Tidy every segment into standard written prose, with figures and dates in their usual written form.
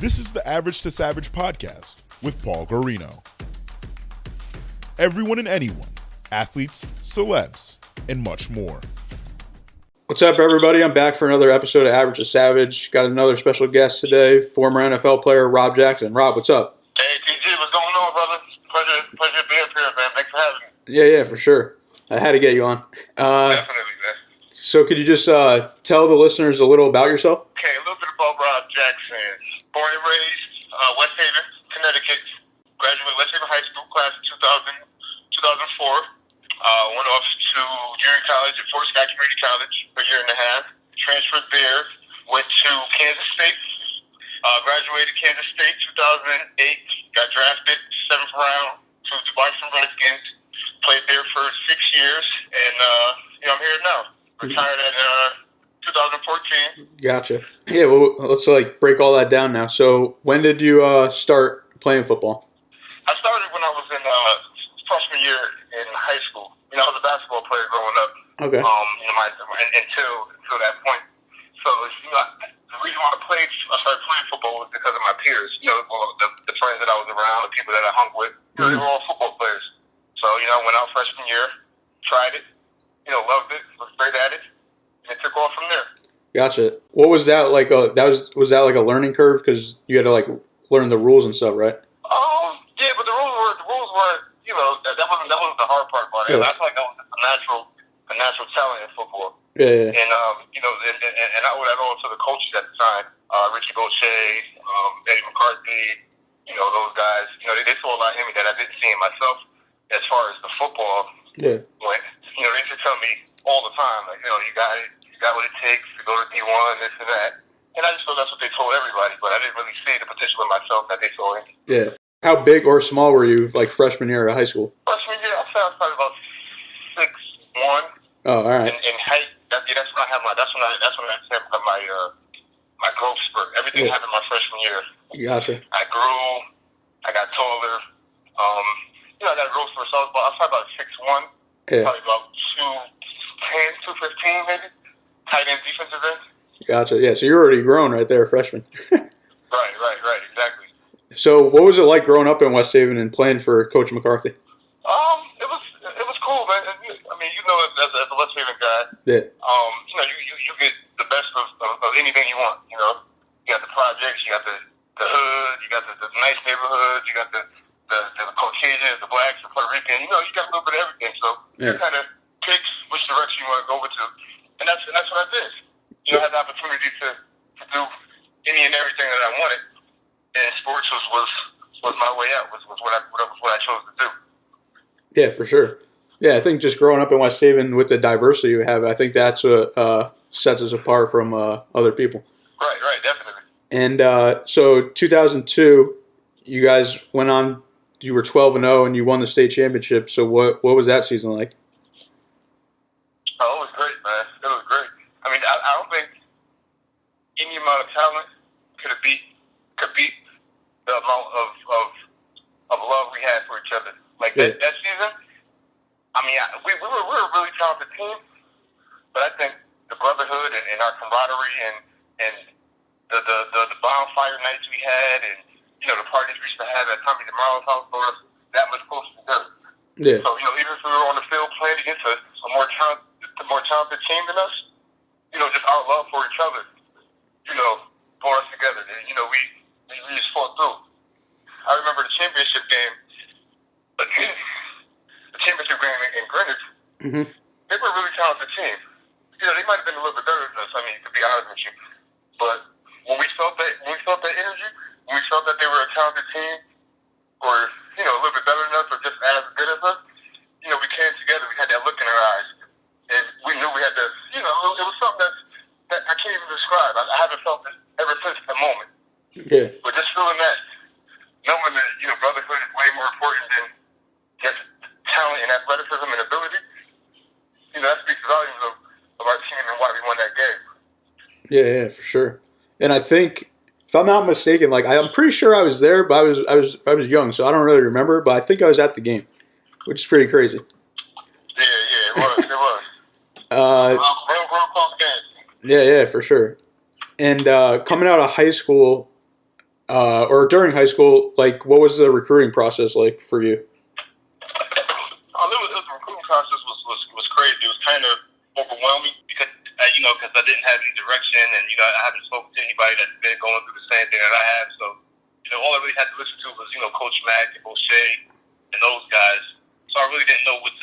This is the Average to Savage podcast with Paul Guarino. Everyone and anyone, athletes, celebs, and much more. What's up, everybody? I'm back for another episode of Average to Savage. Got another special guest today, former NFL player Rob Jackson. Rob, what's up? Hey, TG, what's going on, brother? Pleasure to be up here, man. Thanks for having me. Yeah, for sure. I had to get you on. Definitely, man. So could you just tell the listeners a little about yourself? Okay, a little bit about Rob Jackson. Born and raised West Haven, Connecticut. Graduated West Haven High School, class of 2004. Went off to junior college at Fort Scott Community College for a year and a half. Transferred there. Went to Kansas State. Graduated Kansas State 2008. Got drafted 7th round to the Washington Redskins. Played there for 6 years, and I'm here now. Retired at 2014. Gotcha. Yeah, well, let's break all that down now. So when did you start playing football? I started when I was in freshman year in high school. I was a basketball player growing up. Okay. Until that point. So the reason why I started playing football was because of my peers. The friends that I was around, the people that I hung with, they were all football players. So I went out freshman year, tried it, loved it, was great at it, and it took off from there. Gotcha. What was that like? Was that like a learning curve because you had to learn the rules and stuff, right? Yeah, but the rules were that wasn't the hard part about it. Yeah. I feel like that was a natural talent in football. Yeah. And and I owe that all to the coaches at the time, Richie Bochet, Eddie McCarthy, those guys. They saw a lot in me that I didn't see in myself as far as the football went. They used to tell me all the time, you got what it takes to go to D1, this and that. And I just thought that's what they told everybody, but I didn't really see the potential in myself that they saw in me. Yeah. How big or small were you, freshman year of high school? Freshman year, I was probably about 6'1". Oh, all right. In height, that's when I had my growth spurt. Everything happened my freshman year. Gotcha. I grew, I got taller. I got a growth spurt, so I was probably about 6'1", probably about 210, 215 maybe. Tight end, defensive end. Gotcha. Yeah, so you're already grown right there, freshman. Right, exactly. So what was it like growing up in West Haven and playing for Coach McCarthy? It was cool, man. I mean, as a West Haven guy, you get the best of anything you want. You got the projects, you got the hood, you got the nice neighborhoods, you got the Caucasians, the blacks, the Puerto Rican. You got a little bit of everything. So you kind of pick which direction you want to go over to, and that's what I did. I had the opportunity to do any and everything that I wanted, and sports was my way out. Was what I chose to do. Yeah, for sure. Yeah, I think just growing up in West Haven with the diversity you have, I think that's what sets us apart from other people. Right, definitely. And so 2002, you guys went on. You were 12-0, and you won the state championship. So what was that season like? Oh, it was great, man. It was great. I mean, I don't think any amount of talent could beat the amount of love we had for each other. That season, I mean, we were a really talented team, but I think the brotherhood and our camaraderie and the bonfire nights we had and the parties we used to have at Tommy DeMarlo's house for us that much closer together. Yeah. So even if we were on the field playing against a more talented team than us, just our love for each other, brought us together. And, we just fought through. I remember the championship game. The championship game in Greenwich. Mm-hmm. They were a really talented team. They might have been a little bit better than us. I mean, to be honest with you, but when we felt that energy, when we felt that they were a talented team, or a little bit better than us, or just as good as us, we came together. We had that look in our eyes, and we knew we had to. It was something that I can't even describe. I haven't felt it ever since that moment. Yeah. But just feeling that, knowing that brotherhood is way more important than just talent and athleticism and ability. That speaks volumes of our team and why we won that game. Yeah, for sure. And I think, if I'm not mistaken, I'm pretty sure I was there, but I was young, so I don't really remember. But I think I was at the game, which is pretty crazy. Yeah, it was. Real close game. Yeah, for sure. And coming out of high school, or during high school, like what was the recruiting process like for you? The recruiting process was crazy. It was kind of overwhelming because because I didn't have any direction, and I haven't spoken to anybody that's been going through the same thing that I have. So all I really had to listen to was Coach Mack and O'Shea and those guys. So I really didn't know which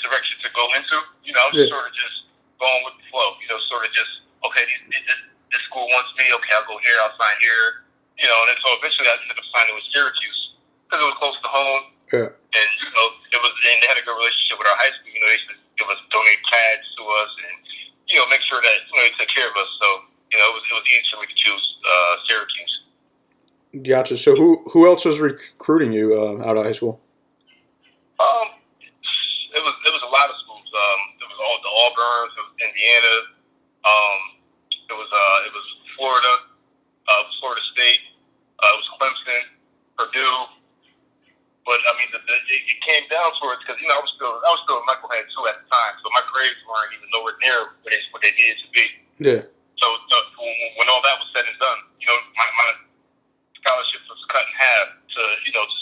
direction to go into. I was just sort of just going with the flow. Sort of just okay, this school wants me. Okay, I'll go here. I'll sign here. And then so eventually I ended up signing with Syracuse because it was close to home. Yeah. And and they had a good relationship with our high school. They used to give us donate pads to us and make sure that they took care of us. So it was easy for me to choose Syracuse. Gotcha. So who else was recruiting you out of high school? It was a lot of schools. It was all the Auburns. It was Indiana. It was Florida. Florida State. It was Clemson, Purdue. But I mean, it came down to it because I was still a knucklehead too at the time, so my grades weren't even nowhere near what they needed to be. Yeah. So when all that was said and done, my scholarships was cut in half to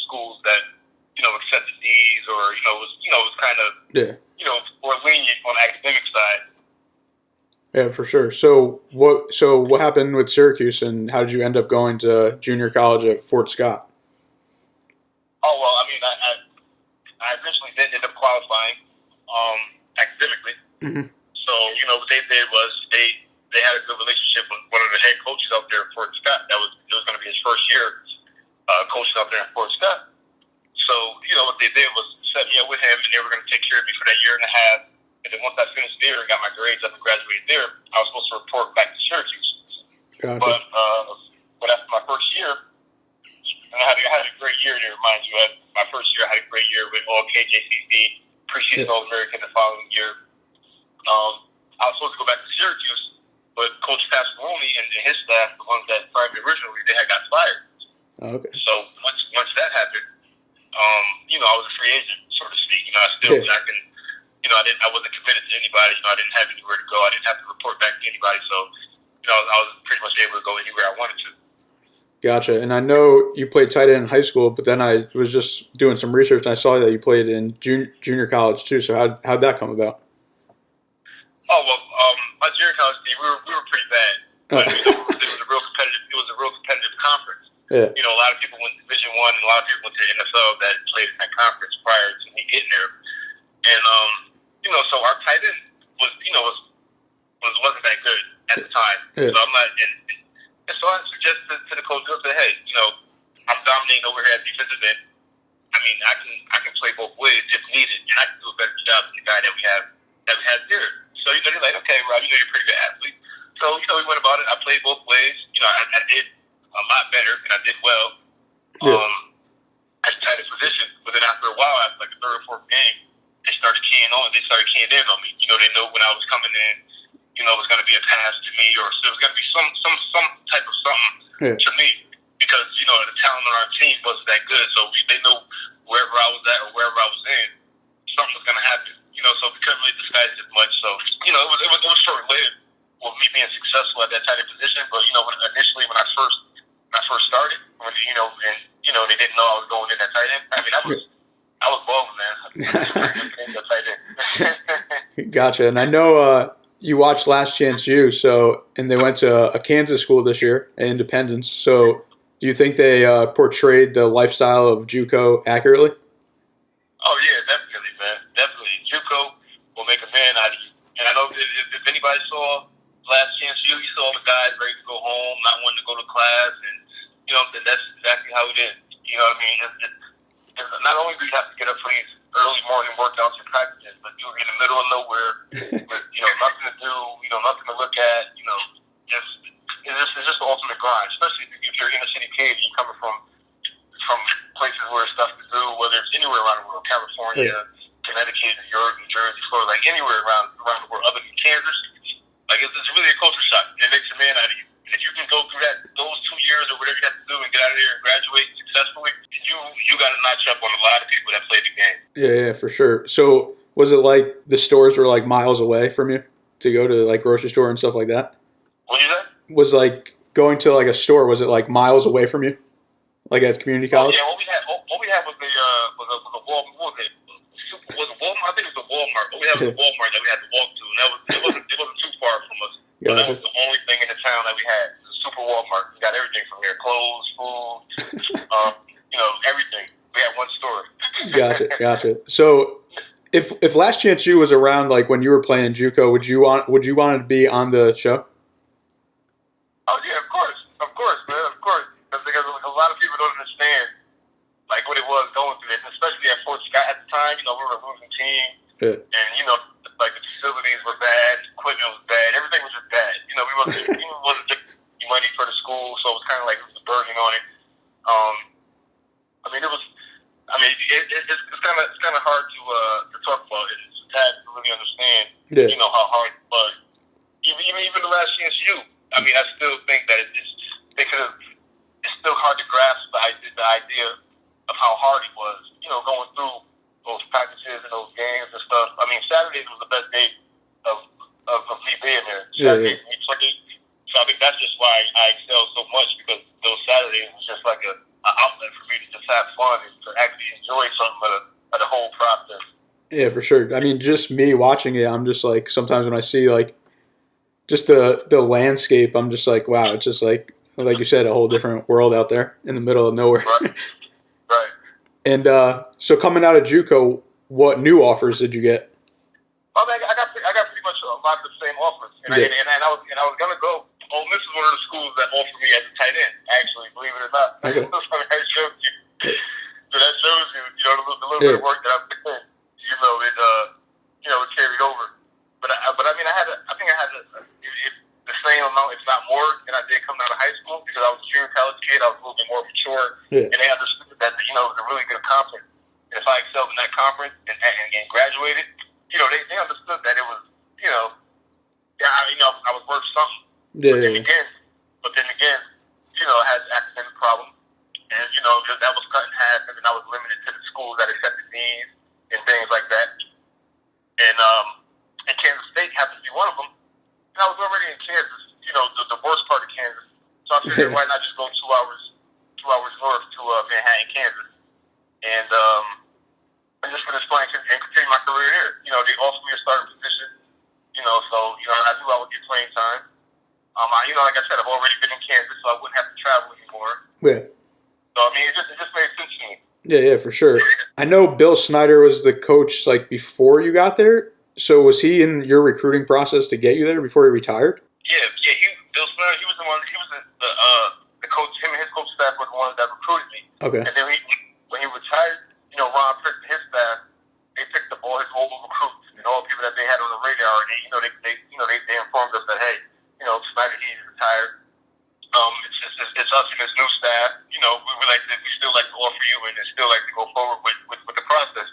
schools that accepted D's or was kind of more lenient on the academic side. Yeah, for sure. So what happened with Syracuse, and how did you end up going to junior college at Fort Scott? Oh, well, I mean, I eventually did end up qualifying academically. Mm-hmm. So, what they did was they had a good relationship with one of the head coaches out there at Fort Scott. It was going to be his first year coaching out there at Fort Scott. So, what they did was set me up with him, and they were going to take care of me for that year and a half. And then once I finished there and got my grades up and graduated there, I was supposed to report back to Syracuse. Gotcha. But after my first year, and I had a great year to remind you. My first year, I had a great year with all KJCC, preseason All-American the following year. I was supposed to go back to Syracuse, but Coach Pasqualoni and his staff, the ones that fired me originally, they had got fired. Okay. So once that happened, I was a free agent, so to speak. I wasn't committed to anybody. I didn't have anywhere to go. I didn't have to report back to anybody. So, I was pretty much able to go anywhere I wanted to. Gotcha. And I know you played tight end in high school, but then I was just doing some research and I saw that you played in junior college too. So how'd that come about? Oh well, my junior college team we were pretty bad. But, it was a real competitive conference. Yeah. A lot of people went to Division I, and a lot of people went to the NFL that played in that conference prior to me getting there. And so our tight end wasn't that good at the time. Yeah. So I'm not. And so I suggested to the coach, I said, hey, I'm dominating over here at defensive end. I mean, I can play both ways if needed, and I can do a better job than the guy that we had there. So they're like, okay, Rob, you're a pretty good athlete. So we went about it. I played both ways. I did a lot better, and I did well. At the tight end position, but then after a while, after like the third or fourth game, they started keying in on me. They know when I was coming in. It was going to be a pass to me, or so it was going to be some type of something to me, because the talent on our team wasn't that good. So they know wherever I was at or wherever I was in, something was going to happen. So we couldn't really disguise it much. So it was short lived with me being successful at that tight end position. But initially when I first started, they didn't know I was going in that tight end. I mean, I was balling, man. Gotcha. And I know you watched Last Chance U, and they went to a Kansas school this year at Independence. So do you think they portrayed the lifestyle of JUCO accurately? Oh, yeah, definitely, man. Definitely. JUCO will make a man out of you. And I know if anybody saw Last Chance U, you saw the guys ready to go home, not wanting to go to class. And, that's exactly how it is. You know what I mean? Not only do you have to get up for these early morning workouts and practices, but you're in the middle of nowhere with nothing to do, nothing to look at. It's just the ultimate grind. Especially if you're in a city kid, you're coming from places where there's stuff to do, whether it's anywhere around the world, California, Connecticut, New York, New Jersey, Florida, like anywhere around the world other than Kansas. Like it's really a culture shock. It makes a man out of you. And if you can go through those 2 years or whatever you have to do and get out of there and graduate successfully, you got to notch up on a lot of people that play the game. Yeah, for sure. So was it like the stores were like miles away from you to go to like grocery store and stuff like that? What you say? Was like going to like a store? Was it like miles away from you, like at community college? Yeah, what we had was a Walmart. What was it? Was it Walmart? I think it was a Walmart. What we had was a Walmart that we had to walk to, and it wasn't too far from us. But that was the only thing in the town that we had. It was a super Walmart. We got everything from here: clothes, food, everything. We had one store. Gotcha. So, if Last Chance U was around, like when you were playing JUCO, would you want to be on the show? Oh yeah, of course, man, of course. Because a lot of people don't understand like what it was going through it, and especially at Fort Scott at the time. We were a losing team, and like the facilities were bad, equipment was bad, everything was just bad. We wasn't getting money for the school, so it was kind of like it was a burden on it. It's kind of hard to talk about it. It's hard to really understand, how hard it was. Even the Last Chance U. I still think that it's still hard to grasp the idea of how hard it was, going through those practices and those games and stuff. Saturdays was the best day of me being there. Saturdays, so I think that's just why I excel so much, because those Saturdays was just like an outlet for me to just have fun and to actually enjoy something of the whole process. Yeah, for sure. Just me watching it, I'm just like, sometimes when I see like just the landscape, I'm just like, wow, it's just like you said, a whole different world out there in the middle of nowhere. Right. And so coming out of JUCO, what new offers did you get? I got pretty much a lot of the same offers, and I was gonna go. Ole Miss is one of the schools that offered me as a tight end. Actually, believe it or not, okay. That shows you. So that shows you, the little bit of work that I put in. It carried over. But I think I had the same amount, if not more, than I did coming out of high school, because I was a junior college kid. I was a little bit more mature, and they understood that it was a really good conference. And if I excelled in that conference and graduated, they understood that it was, I was worth something. But then again, I had academic problems, and that was cut in half, and then I was limited to the schools that accepted needs and things like that. And Kansas State happened to be one of them. And I was already in Kansas, the worst part of Kansas. So I figured, why not just go 2 hours north to Manhattan, Kansas, and just for this point and continue my career here. They offered me a starting position. So I knew I would get playing time. Like I said, I've already been in Kansas, so I wouldn't have to travel anymore. Yeah. So it just made sense to me. Yeah, for sure. I know Bill Snyder was the coach like before you got there. So was he in your recruiting process to get you there before he retired? Yeah. Bill Snyder, he was the one. He was the coach. Him and his coach staff were the ones that recruited me. Okay. And then when he retired, Ron Prick and his staff, they picked up all his mobile recruits and all the people that they had on the radar, and they informed us that, hey, Snyder, he's retired. It's us and this new staff. We still like to offer you, and still like to go forward with the process.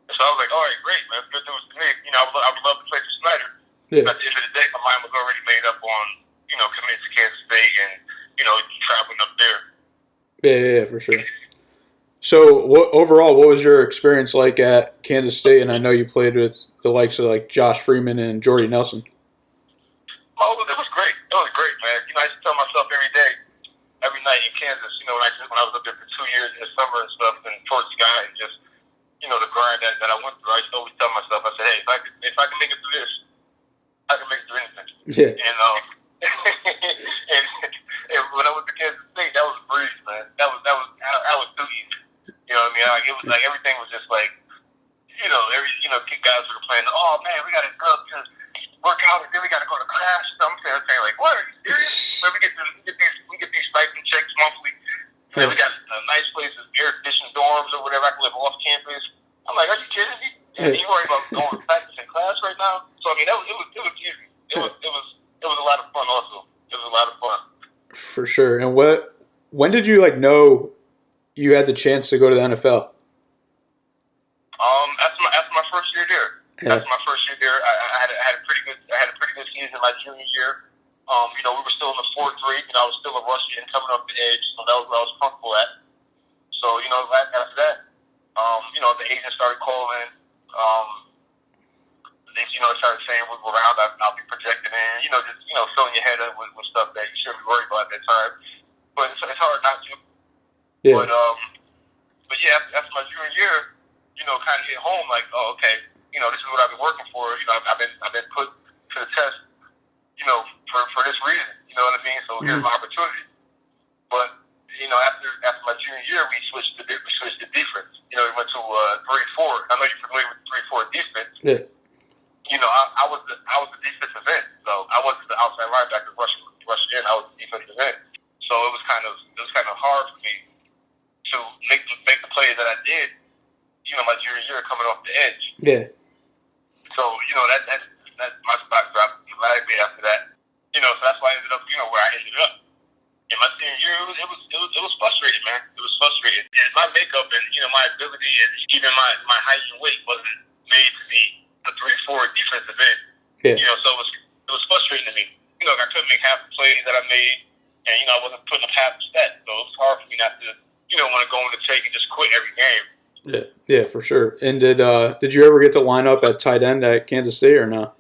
And so I was like, all right, great, man, good news to me. I would love to play for Snyder. Yeah. But at the end of the day, my mind was already made up on committing to Kansas State and traveling up there. Yeah, for sure. So, overall, what was your experience like at Kansas State? And I know you played with the likes of like Josh Freeman and Jordy Nelson. Oh, it was great. It was great, man. I used to tell myself every night in Kansas, when I was up there for 2 years in the summer and stuff, and towards Sky, and just, the grind that I went through, I used to always tell myself, I said, hey, if I can make it through this, I can make it through anything. Yeah. And, and when I went to Kansas State, that was a breeze, man. That was too easy. It was like everything was just like, guys were playing, oh, man, we got to go up to work out, and then we got to go to class. So I'm saying, like, what? Are you serious? We get these stipend checks monthly. And we got nice places, air-conditioned dorms or whatever. I can live off campus. I'm like, are you kidding me? And you worry about going to practice in class right now? So it was easy. It was a lot of fun. Also, it was a lot of fun. For sure. And when did you know you had the chance to go to the NFL? After my first year there. Yeah. After my first year there, I had a pretty good season my junior year. We were still in the 4th grade. I was still a rusher and coming up the edge, so that was where I was comfortable at. So after that, the agent started calling. They started saying what round I'll be projected in. Just filling your head up with stuff that you shouldn't be worried about at that time. But it's hard not to. Yeah. But yeah, after my junior year, kind of hit home like, oh, okay, this is what I've been working for. I've been put to the test, for this reason. You know what I mean? So here's my opportunity. But after my junior year, we switched to defense. We went to 3-4. I know you're familiar with 3-4 defense. Yeah. I was the defensive end, so I wasn't the outside linebacker rushing in. I was the defensive end. So it was kind of hard for me to make the plays that I did. My junior year coming off the edge. Yeah. So that my stock dropped dramatically after that. So that's why I ended up where I ended up. In my senior year, it was frustrating, man. It was frustrating. And my makeup and my ability and even my height and weight wasn't made to be a 3-4 defensive end. Yeah. So it was frustrating to me. I couldn't make half the plays that I made, and I wasn't putting up half the stats. So it was hard for me not to want to go in the take and just quit every game. Yeah, for sure. And did you ever get to line up at tight end at Kansas State or no?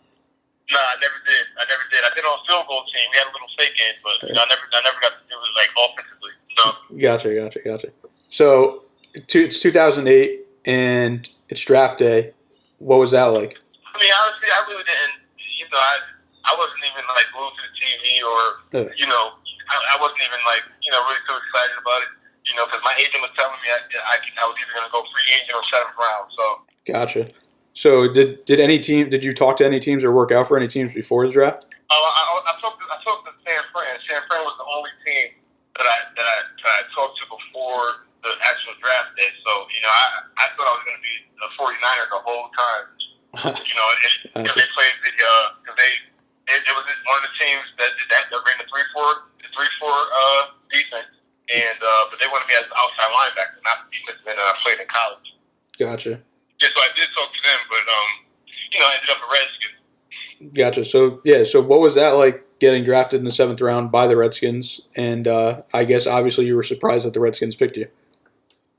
No, I never did. I did on field goal team. We had a little fake end, but I never got to do it like offensively. No. Gotcha. So it's 2008 and it's draft day. What was that like? I mean, honestly, I really didn't. I wasn't even like glued to the TV or I wasn't even like really too excited about it. Because my agent was telling me I was either going to go free agent or 7th round. So. Gotcha. So did you talk to any teams or work out for any teams before the draft? I talked to San Fran. San Fran was the only team that I talked to before the actual draft day. So I thought I was going to be a 49er the whole time. Because they played it was one of the teams that did that. They ran the 3-4 defense, and but they wanted me as an outside linebacker, not the defense that I played in college. Gotcha. Yeah, so I did talk to them, but I ended up a Redskins. Gotcha. So what was that like getting drafted in the 7th round by the Redskins? And I guess obviously you were surprised that the Redskins picked you.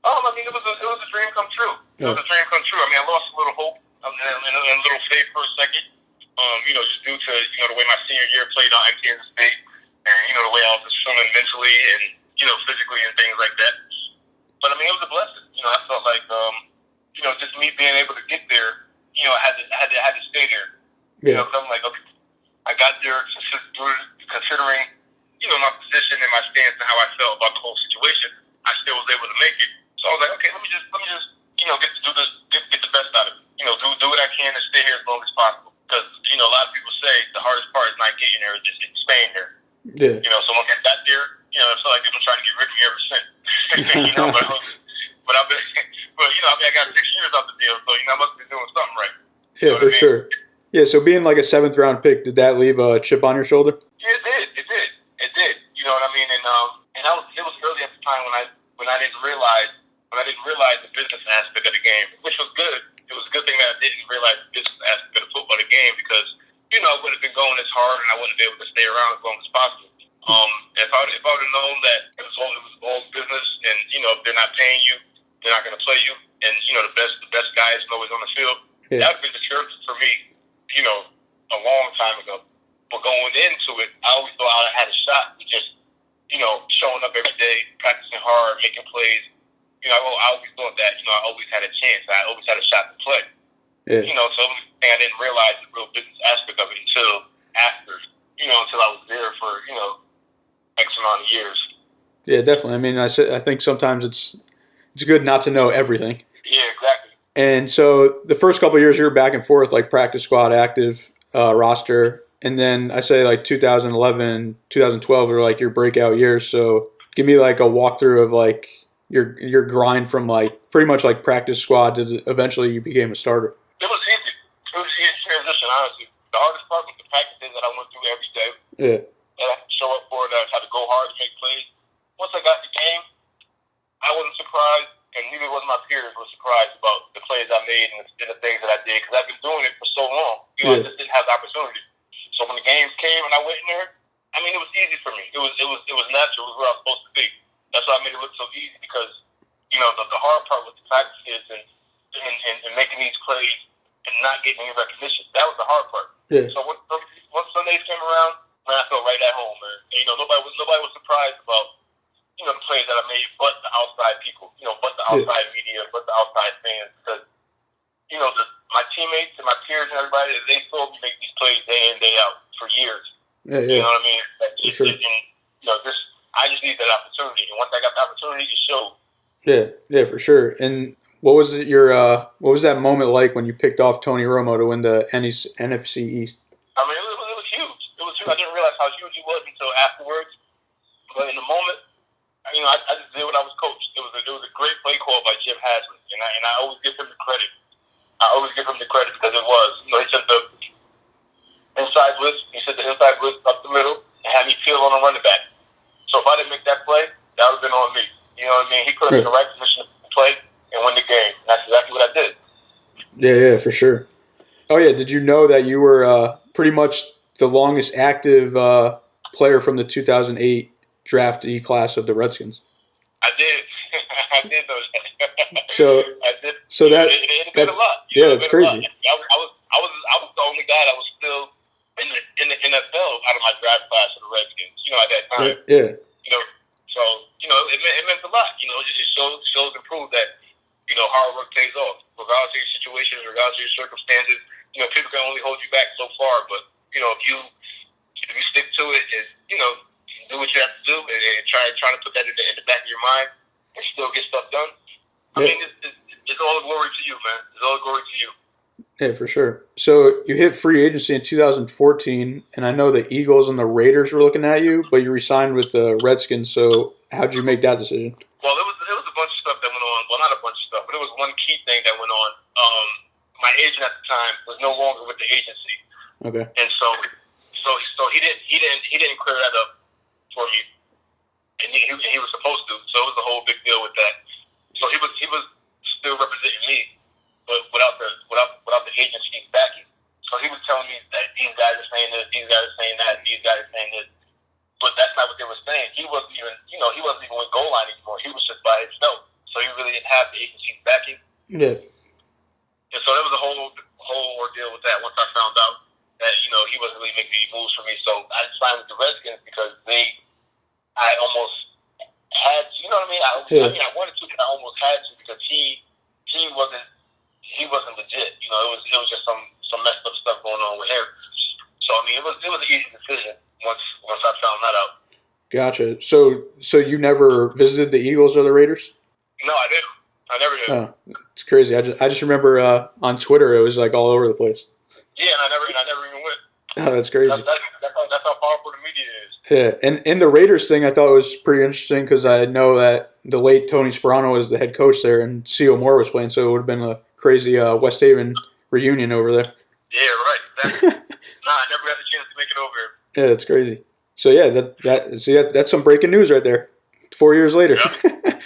I mean, it was a dream come true. It was a dream come true. I mean, I lost a little hope and a little faith for a second. Just due to the way my senior year played out at Kansas State, and the way I was just feeling mentally and physically and things like that. But I mean, it was a blessing. I felt like just me being able to get there. I had to stay there. Yeah. So I'm like, okay, I got there considering my position and my stance and how I felt about the whole situation. I still was able to make it. So I was like, okay, let me just get the best out of it. Do what I can to stay here as long as possible. Because a lot of people say the hardest part is not getting there, it's just staying there. Yeah. So when I got there, it felt like they've been trying to get rid of me ever since. But I've been, I got 6 years off the deal, so I must be doing something right. Yeah, for sure. Yeah, so being like a 7th round pick, did that leave a chip on your shoulder? Yeah, it did. You know what I mean? And it was early at the time when I didn't realize the business aspect of the game, which was good. It was a good thing that I didn't realize the business aspect of the football of the game because I wouldn't have been going this hard and I wouldn't be able to stay around as long as possible. If I would have known that it was all business and if they're not paying you, they're not going to play you, and the best guys are always on the field. Yeah. That would have been discouraging for me, a long time ago. But going into it, I always thought I had a shot with just, showing up every day, practicing hard, making plays. I always thought that, I always had a chance. I always had a shot to play. Yeah. So I didn't realize the real business aspect of it until after, until I was there for, X amount of years. Yeah, definitely. I mean, I think sometimes it's good not to know everything. Yeah, exactly. And so the first couple of years you were back and forth, like practice squad, active roster. And then I say like 2011 and 2012 are like your breakout years. So give me like a walkthrough of like your grind from like pretty much like practice squad to eventually you became a starter. It was easy. It was an easy transition, honestly. The hardest part was the practices that I went through every day. Yeah. That I had to show up for, that I had to go hard to make plays. Once I got the game, I wasn't surprised, and neither was my peers were surprised about the plays I made and the things that I did, because I've been doing it for so long. I just didn't have the opportunity. So when the games came and I went in there, I mean, it was easy for me. It was natural. It was where I was supposed to be. That's why I made it look so easy, because the hard part was the practices and making these plays and not getting any recognition. That was the hard part. Yeah. So once Sundays came around, man, I felt right at home, man. And, nobody was surprised about the plays that I made, but the outside people, but the outside media, but the outside fans, because my teammates and my peers and everybody, they saw me make these plays day in, day out for years. Yeah. You know what I mean? Sure. I just need that opportunity, and once I got the opportunity, it showed. Yeah, for sure. And what was what was that moment like when you picked off Tony Romo to win the NFC East? I mean, it was huge. It was huge. I didn't realize how huge he was until afterwards. But in the moment, I just did what I was coached. It was a great play call by Jim Haslett, and I always give him the credit. Because it was. He sent the inside blitz. He sent the inside blitz up the middle and had me peel on a running back. So if I didn't make that play, that would have been on me. You know what I mean? He put us in the right position to play and win the game. And that's exactly what I did. Yeah, for sure. Oh, yeah. Did you know that you were pretty much the longest active player from the 2008 draftee class of the Redskins? I did. I did know that. So I did. So that it meant a lot. It's crazy. I was the only guy that was still in the NFL out of my draft class of the Redskins. At that time. Yeah. So it meant a lot. It shows and proves that hard work pays off, regardless of your situations, regardless of your circumstances. People can only hold you back so far, but if you stick to it and do what you have to do and try to put that in the back of your mind and still get stuff done. I mean, it's all glory to you, man. It's all glory to you. Yeah, for sure. So you hit free agency in 2014, and I know the Eagles and the Raiders were looking at you, but you re-signed with the Redskins. So how'd you make that decision? Well, it was a bunch of stuff that went on. Well, not a bunch of stuff, but it was one key thing that went on. My agent at the time was no longer with the agency. Okay. And so he didn't clear that up for me, and he was supposed to. So it was a whole big deal with that. So he was still representing me, but without the agency's backing. So he was telling me that these guys are saying this, these guys are saying that, these guys are saying this, but that's not what they were saying. He wasn't even with goal line anymore. He was just by himself. So he really didn't have the agency's backing. Yeah. And so there was a whole ordeal with that once I found out that he wasn't really making any moves for me. So I signed with the Redskins because I almost had to. You know what I mean? I wanted to, but I almost had to because he wasn't legit. It was just some messed up stuff going on with him. So I mean, it was an easy decision once I found that out. Gotcha. So you never visited the Eagles or the Raiders? No, I didn't. I never did. Oh, it's crazy. I just remember on Twitter it was like all over the place. Yeah, and I never even went. Oh, that's crazy. That's how powerful the media is. Yeah, and in the Raiders thing, I thought it was pretty interesting because I know that the late Tony Sparano was the head coach there, and C.O. Moore was playing, so it would have been a crazy West Haven reunion over there. Yeah, right. Exactly. I never had the chance to make it over here. Yeah, that's crazy. So yeah, that's some breaking news right there. 4 years later. Yeah.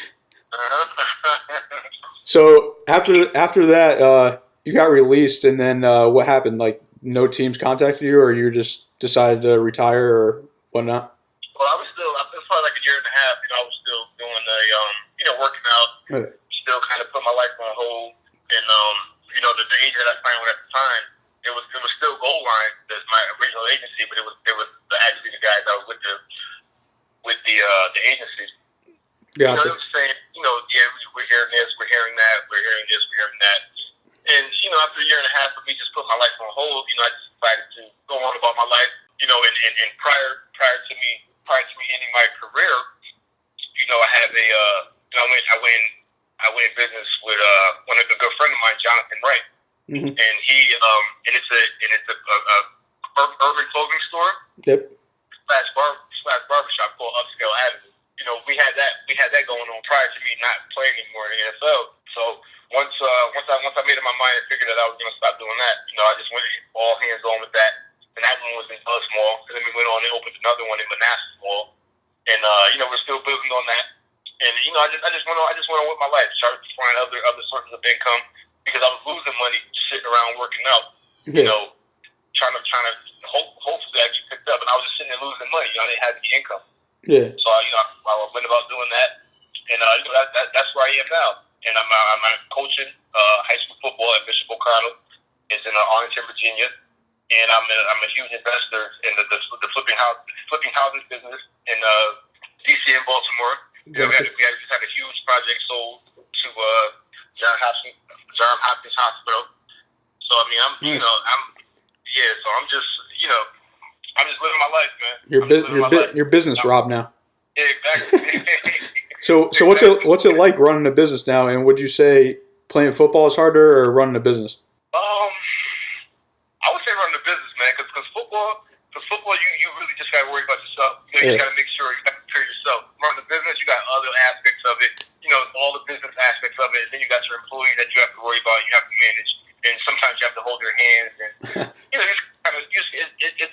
So after that, you got released, and then what happened? Like, no teams contacted you, or you just decided to retire, or whatnot? Well, it was probably like a year and a half. I was still doing working out, still kind of put my life on hold, and the agent that I signed with at the time, it was still Goal Line, that's my original agency, but it was actually the guys that was with the agency. Gotcha. It was saying, we're hearing this, we're hearing that, we're hearing this, we're hearing that. And, after a year and a half of me just putting my life on hold, I just decided to go on about my life, and prior to me ending my career, I had I went in business with a good friend of mine, Jonathan Wright. Mm-hmm. And it's a urban clothing store. Yep. Slash barbershop called Upscale Avenue. We had that going on prior to me not playing anymore in the NFL. So once I made up my mind and figured that I was gonna stop doing that, I just went all hands on with that. And that one was in Buzz Mall. And then we went on and opened another one in Manassas Mall. And we're still building on that. And I just went on with my life, started to find other sources of income because I was losing money sitting around working out. Yeah. Trying to hopefully I get picked up, and I was just sitting there losing money. I didn't have any income. Yeah. So I went about doing that, and that's where I am now. And I'm coaching high school football at Bishop O'Connell, is in Arlington, Virginia, and I'm a huge investor in the flipping houses business in DC and Baltimore. Gotcha. We just had a huge project sold to Johns Hopkins Hospital. So I mean, Nice. So I'm just living my life, man. You're business Rob now. Yeah, exactly. So what's it like running a business now? And would you say playing football is harder or running a business? I would say running a business, man, because football, you really just got to worry about yourself. You got to make sure you got to prepare yourself. Running a business, you got other aspects of it. All the business aspects of it. And then you got your employees that you have to worry about. You have to manage, and sometimes you have to hold their hands. And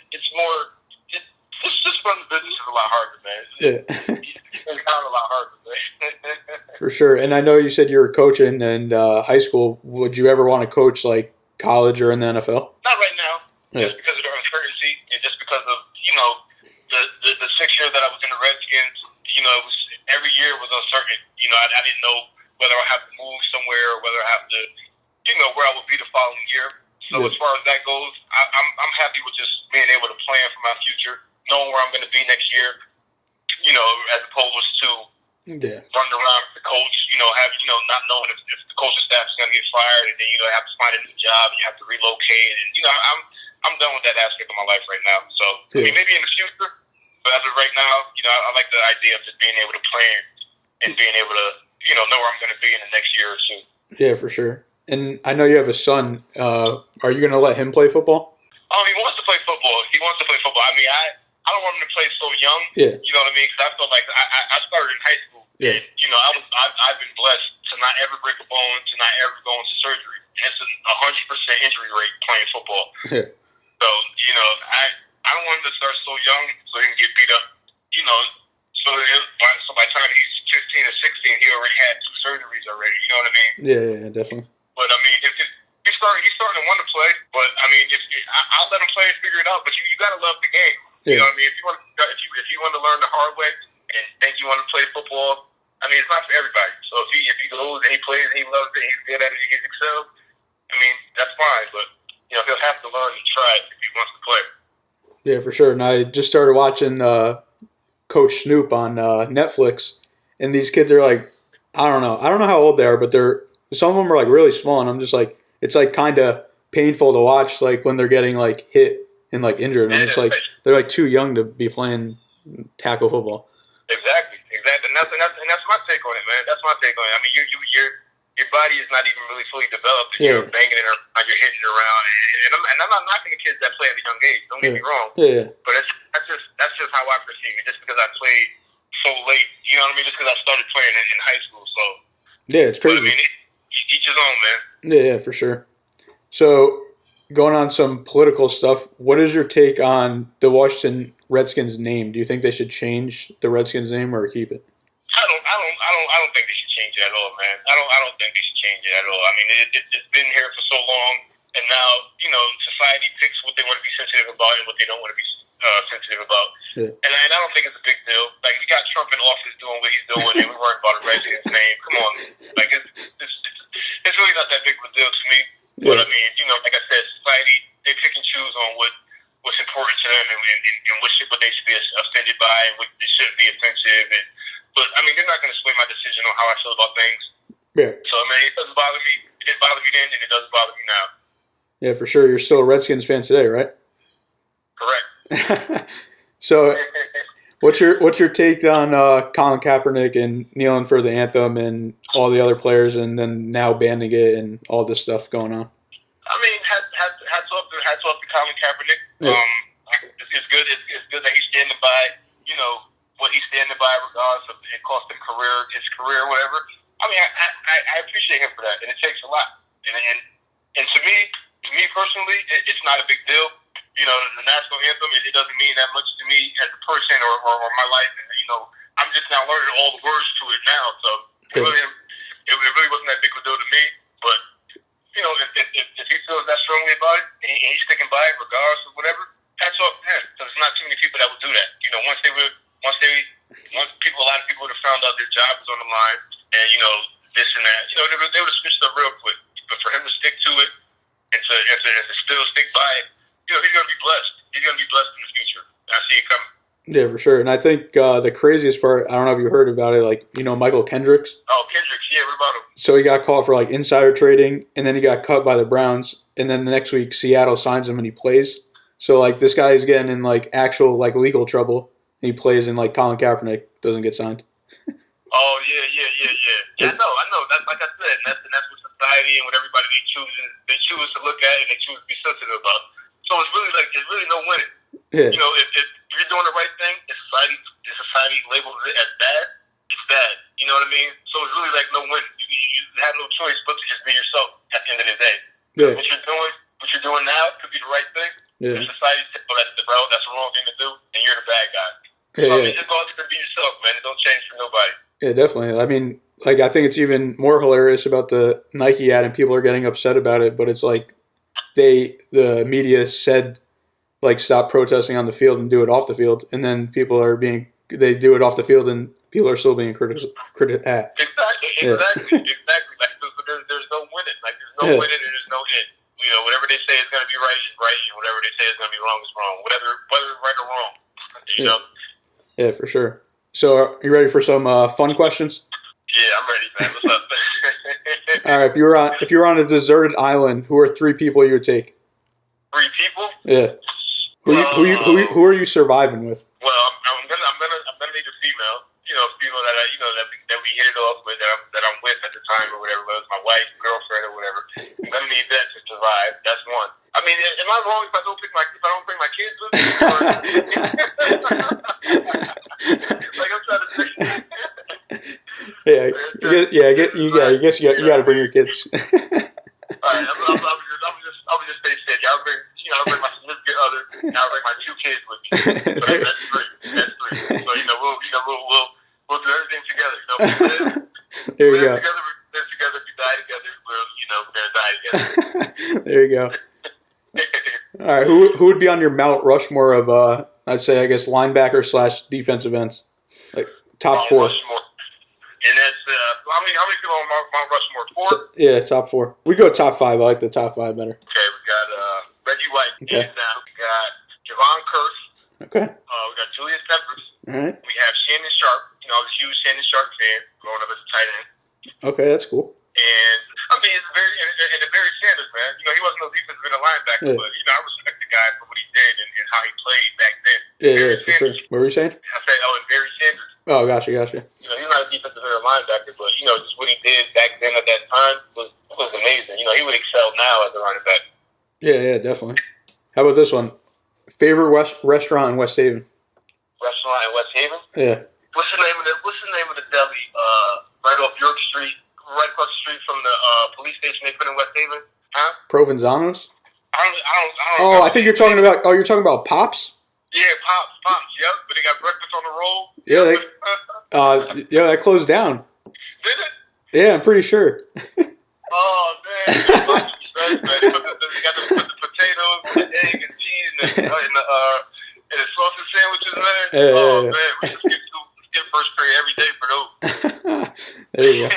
it's more. Just running a business is a lot harder, man. Yeah. It's kind of a lot harder, man. For sure. And I know you said you were coaching in high school. Would you ever want to coach like college or in the NFL? Not right now, Yeah. just because of the uncertainty and just because of the 6 years that I was in the Redskins. It was every year was uncertain. I didn't know whether I have to move somewhere or whether I have to, where I would be the following year. So as far as that goes, I'm happy with just being able to plan for my future, knowing where I'm going to be next year. As opposed to running around with the coach, not knowing if the coaching staff is going to get fired, and then have to find a new job, and you have to relocate, and I'm done with that aspect of my life right now. So I mean, maybe in the future, but as of right now, I like the idea of just being able to plan and being able to know where I'm going to be in the next year or two. Yeah, for sure. And I know you have a son. Are you going to let him play football? He wants to play football. I mean, I don't want him to play so young. Yeah. You know what I mean? Because I felt like I started in high school. Yeah. And, I've been blessed to not ever break a bone, to not ever go into surgery. And it's a 100% injury rate playing football. Yeah. So, I don't want him to start so young so he can get beat up. So by the time he's 15 or 16, he already had 2 surgeries already. You know what I mean? Yeah, definitely. But I mean, if he's starting to want to play. But I mean, I'll let him play and figure it out. But you got to love the game. Yeah. You know what I mean? If you want to learn the hard way and think you want to play football, I mean, it's not for everybody. So if he goes and he plays and he loves it, he's good at it, he's excelled. I mean, that's fine. But he'll have to learn and try it if he wants to play. Yeah, for sure. And I just started watching Coach Snoop on Netflix, and these kids are like, I don't know how old they are, but some of them are like really small, and I'm just like, it's like kind of painful to watch, like when they're getting like hit and like injured. And I'm just like, they're like too young to be playing tackle football. Exactly, and that's my take on it, man. That's my take on it. I mean, your body is not even really fully developed. And you're banging it around, you're hitting it around, and I'm not knocking the kids that play at a young age. Don't get me wrong. Yeah. But that's just how I perceive it. Just because I played so late, you know what I mean? Just because I started playing in high school, so yeah, it's crazy. But, I mean, each his own, man. Yeah, for sure. So, going on some political stuff, what is your take on the Washington Redskins name? Do you think they should change the Redskins name or keep it? I don't think they should change it at all, man. I don't think they should change it at all. I mean, it's been here for so long, and now society picks what they want to be sensitive about and what they don't want to be sensitive about. Yeah. And I don't think it's a big deal. Like, we got Trump in office doing what he's doing, and we worried about a Redskins name. Come on, like it's really not that big of a deal to me. Yeah. But I mean, like I said, society, they pick and choose on what's important to them and what they should be offended by and what they shouldn't be offensive. But I mean, they're not going to sway my decision on how I feel about things. Yeah. So I mean, it doesn't bother me. It didn't bother me then, and it doesn't bother me now. Yeah, for sure. You're still a Redskins fan today, right? Correct. So, what's your take on Colin Kaepernick and kneeling for the anthem and all the other players, and then now banning it and all this stuff going on? I mean, hats off to Colin Kaepernick. Yeah. It's good. It's good that he's standing by, what he's standing by, regardless of it cost him his career, whatever. I mean, I appreciate him for that, and it takes a lot. And to me personally, it's not a big deal. The national anthem, it doesn't mean that much to me as a person or my life. And, I'm just now learning all the words to it now. So it really wasn't that big of a deal to me. But if he feels that strongly about it and he's sticking by it, regardless of whatever, hats off to him. Because there's not too many people that would do that. Once a lot of people would have found out their job was on the line, and this and that, they would have switched up real quick. But for him to stick to it, and to still stick by it, you know, he's gonna be blessed. He's gonna be blessed in the future. I see it coming. Yeah, for sure. And I think the craziest part, I don't know if you heard about it, like, you know, Michael Kendricks. Oh, Kendricks, yeah, what about him? So he got called for like insider trading, and then he got cut by the Browns, and then the next week Seattle signs him and he plays. So like this guy is getting in like actual like legal trouble, and he plays, and like Colin Kaepernick doesn't get signed. Oh yeah. Yeah, I know. That's like I said, and that's what society and what everybody they choose to look at and they choose to be sensitive about. So it's really no winning. Yeah. You know, if you're doing the right thing, if society labels it as bad, it's bad. You know what I mean? So it's really like no win. You have no choice but to just be yourself at the end of the day. Yeah. What you're doing now could be the right thing. Yeah. If society says, "Oh, that's the wrong thing to do," and you're the bad guy. Yeah, so, I mean, just go out there and be yourself, man. It don't change for nobody. Yeah, definitely. I mean, like, I think it's even more hilarious about the Nike ad, and people are getting upset about it, but it's like the media said, like, stop protesting on the field and do it off the field, and then they do it off the field and people are still being Exactly. Yeah. Like, there's no winning. Like, there's no winning and there's no end. You know, whatever they say is going to be right is right, and whatever they say is going to be wrong is wrong. Whether it's right or wrong. You know? Yeah, for sure. So, are you ready for some fun questions? Yeah, I'm ready, man. What's up? All right. If you were on a deserted island, who are 3 people you would take? 3 people? Yeah. Who are you surviving with? Well, I'm gonna need a female. You know, female that we hit it off with, that I'm with at the time or whatever, whether it's my wife, girlfriend, or whatever. I'm gonna need that to survive. That's one. I mean, am I wrong if I don't bring my kids with me? Like I'm trying to say. I guess you got to bring your kids. All right, I would just say shit. I'll bring my significant other, and I'll bring my 2 kids with me. So that's 3. So we'll do everything together. You know, There you go. Together, if we die together, we're gonna die together. There you go. All right, who would be on your Mount Rushmore of I'd say, I guess, linebacker / defensive ends, like top 4. Rushmore. And that's how many people on Mount Rushmore? 4. Yeah, top 4. We go top 5. I like the top 5 better. Okay, we got Reggie White. Okay. Hands down. We got Javon Curse. Okay. We got Julius Peppers. All right. We have Shannon Sharp. You know, I was a huge Shannon Sharp fan growing up as a tight end. Okay, that's cool. And I mean, it's Barry Sanders, man. You know, he wasn't no defensive end linebacker, but you know, I respect the guy for what he did and how he played back then. Yeah, for sure. What were you saying? I said, and Barry Sanders. Oh, gotcha. You know, he's not a defensive end linebacker, but you know, just what he did back then at that time was amazing. You know, he would excel now as a running back. Yeah, definitely. How about this one? Favorite restaurant in West Haven? Restaurant in West Haven? Yeah. What's the name of the deli? Right off York Street, right across the street from the police station they put in West Haven? Huh? Provenzano's? I don't. I think you're talking about. Oh, you're talking about Pops? Yeah, Pops. Yep. But they got breakfast on the roll. Yeah, that closed down. Did it? Yeah, I'm pretty sure. Oh man, they got to put the potatoes, and the egg, and cheese, and the sausage sandwiches, man. Man, we just get first period every day for those. There you go.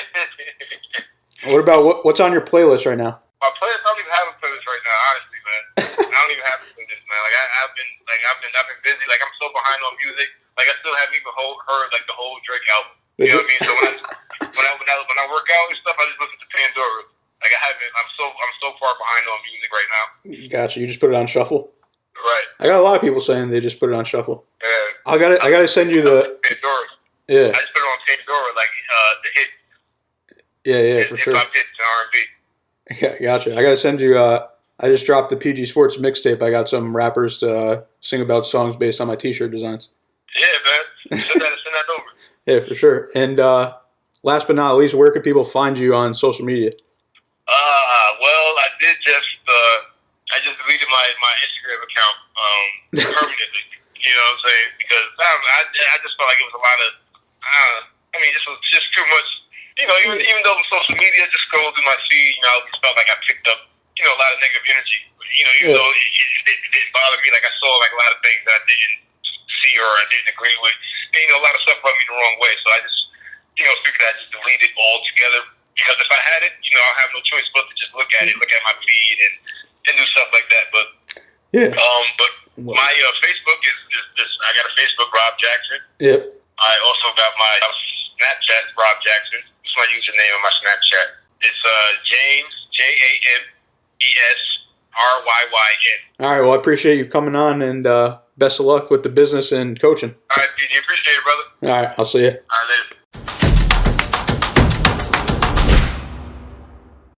What about what's on your playlist right now? My playlist, I don't even have a playlist right now, honestly, man. I don't even have a playlist, man. Like I've been busy. Like I'm so behind on music. Like I still haven't even heard like the whole Drake album. You know what I mean? So when I work out and stuff, I just listen to Pandora. Like I'm so far behind on music right now. Gotcha. You just put it on shuffle. Right. I got a lot of people saying they just put it on shuffle. Yeah. I gotta send you the Pandora. Yeah. I just put it on Pandora, like the hit. Yeah, for sure. Hip hop hits and R&B. Yeah, gotcha. I gotta send you. I just dropped the PG Sports mixtape. I got some rappers to sing about songs based on my T-shirt designs. Yeah, man. Send that over. Yeah, for sure. And last but not least, where can people find you on social media? Well, I did I just deleted my Instagram account permanently. You know what I'm saying? Because I just felt like it was a lot of. This was just too much. You know, even though social media just scrolled through my feed, you know, I just felt like I picked up, you know, a lot of negative energy. You know, even though it didn't bother me, like I saw like a lot of things that I didn't see or I didn't agree with. And, you know, a lot of stuff rubbed me the wrong way. So I just, you know, figured I'd just delete it all together. because if I had it, I'll have no choice but to just look at it, look at my feed, and do stuff like that. But but my Facebook is I got a Facebook, Rob Jackson. Yep. I also got my Snapchat, Rob Jackson. It's my username on my Snapchat. It's James JamesRyyn. All right. Well, I appreciate you coming on, and best of luck with the business and coaching. All right, PG. Appreciate it, brother. All right. I'll see you. All right.